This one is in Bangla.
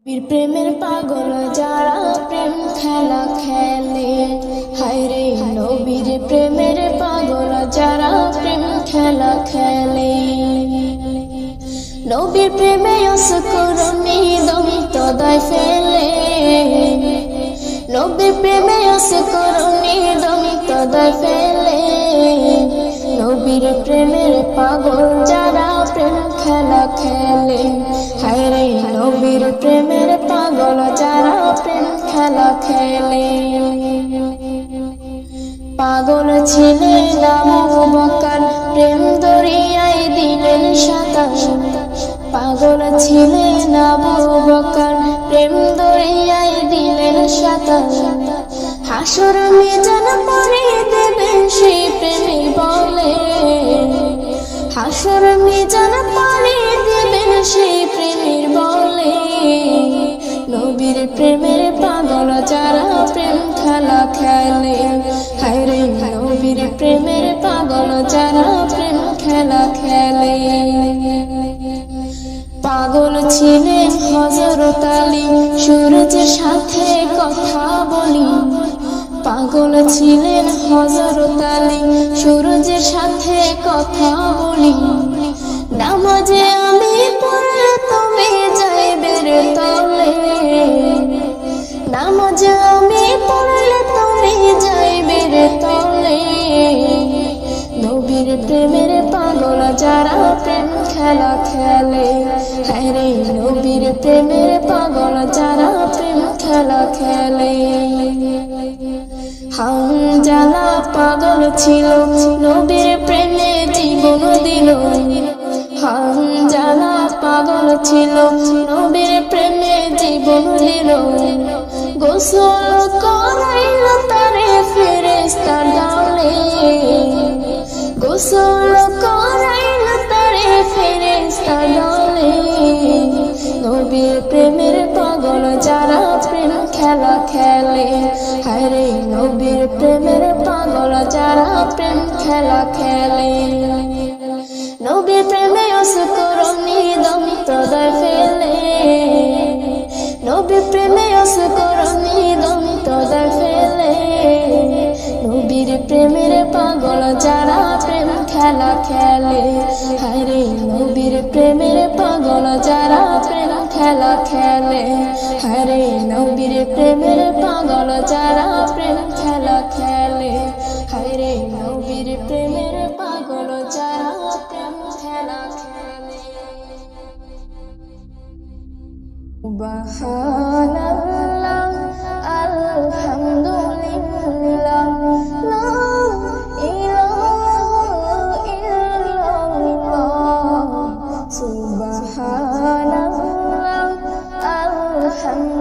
বীর প্রেমের পাগল যারা প্রেম খেলা খেলে, হায়রে নবীর প্রেমের পাগল যারা প্রেম খেলা খেলে। নবীর প্রেমে অসকরণী দম তদায় ফেলে, নবীর প্রেমে অসকরণী দম তদায় ফেলে। নবীর প্রেমের পাগল যারা প্রেম খেলা খেলে, হায়রে নবীর প্রেমের পাগল যারা প্রেম খেলা খেলে। পাগল ছিলেন আবু বকর, প্রেম দরিয়ায় দিলেন সাঁতার। পাগল ছিলেন আবু বকর, প্রেম দরিয়ায় দিলেন সাঁতার। হাসর মিজান পানি দেবেন সেই প্রেমী বলে, হাসর মিজান পানি দেবেন সেই প্রেমীর বলে। নবীর প্রেমের পাগল যারা প্রেম খেলা খেলে, হায়রে নবীর প্রেমের পাগল যারা প্রেম খেলা খেলে। পাগল ছিলেন হযরত আলী, সূরজের সাথে কথা বলি। পাগল ছিলেন হযরত আলী, সূরজের সাথে কথা বলি। নামাজে আমি পড়লে তুমি যাইবে রে তলে, নামাজে আমি পড়লে তুমি যাইবে রে তলে। নবীর প্রেমের পাগল যারা প্রেম খেলা খেলে, হায়রে নবীর প্রেমের পাগল যারা প্রেম খেলা খেলে। হানজালা পাগল ছিল, নবীর প্রেমে জীবন দিল। হানজালা পাগল ছিল, নবীর প্রেমে জীবন দিল। গোসল করাইল তারে ফেরেশতা ডালে, গোসল করাইল তারে ফেরেশতা ডালে। নবীর প্রেমের পাগল যারা প্রেম খেলা খেলে, হায়রে নবীর প্রেমের পাগল যারা প্রেম খেলা খেলে। নবীর প্রেমে অসকরণী দম তদায় ফেলে, নবীর প্রেমে অসকরণী দম তদায় ফেলে। নবীর প্রেমের পাগল যারা প্রেম খেলা খেলে, হায়রে নবীর প্রেমের পাগল যারা প্রেম খেলা খেলে। হায়রে নবীর প্রেমের পাগল যারা প্রেম খেলা খেলে, হায়রে নবীর প্রেমের পাগল যারা প্রেম খেলা খেলে। সুবহানাল্লাহ আলহামদুলিল্লাহ লা ইলাহা ইল্লাল্লাহ। সুবহানাল্লাহ আলহামদুলিল্লাহ